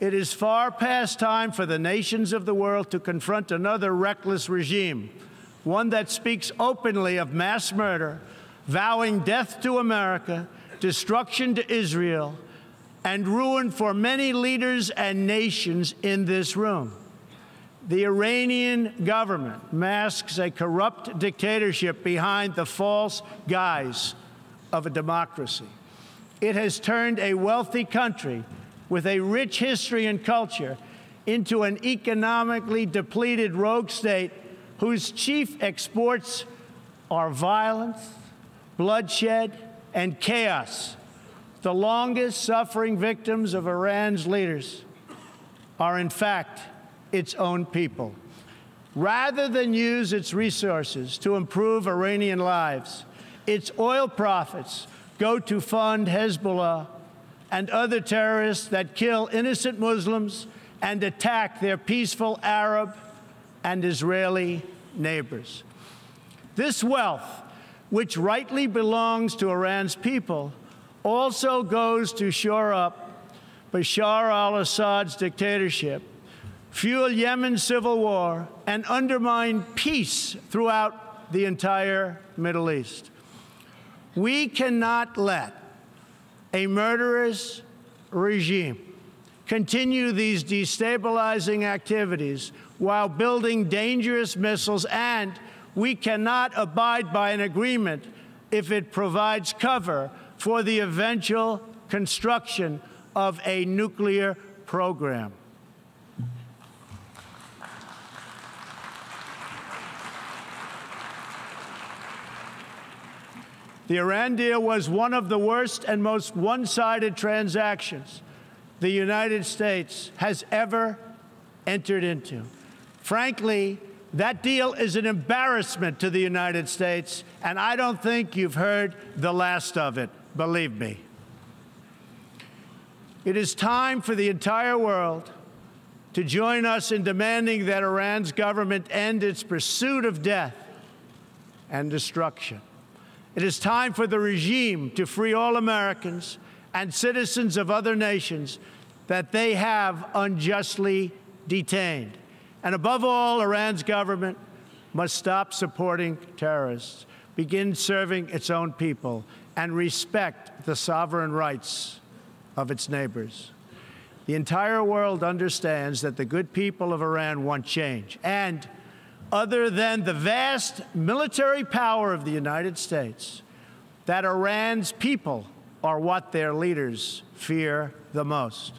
It is far past time for the nations of the world to confront another reckless regime, one that speaks openly of mass murder, vowing death to America, destruction to Israel, and ruin for many leaders and nations in this room. The Iranian government masks a corrupt dictatorship behind the false guise of a democracy. It has turned a wealthy country with a rich history and culture into an economically depleted rogue state whose chief exports are violence, bloodshed, and chaos. The longest suffering victims of Iran's leaders are, in fact, its own people. Rather than use its resources to improve Iranian lives, its oil profits go to fund Hezbollah and other terrorists that kill innocent Muslims and attack their peaceful Arab and Israeli neighbors. This wealth, which rightly belongs to Iran's people, also goes to shore up Bashar al-Assad's dictatorship, fuel Yemen's civil war, and undermine peace throughout the entire Middle East. We cannot let a murderous regime continue these destabilizing activities while building dangerous missiles, and we cannot abide by an agreement if it provides cover for the eventual construction of a nuclear program. The Iran deal was one of the worst and most one-sided transactions the United States has ever entered into. Frankly, that deal is an embarrassment to the United States, and I don't think you've heard the last of it, believe me. It is time for the entire world to join us in demanding that Iran's government end its pursuit of death and destruction. It is time for the regime to free all Americans and citizens of other nations that they have unjustly detained. And above all, Iran's government must stop supporting terrorists, begin serving its own people, and respect the sovereign rights of its neighbors. The entire world understands that the good people of Iran want change. And other than the vast military power of the United States, that Iran's people are what their leaders fear the most.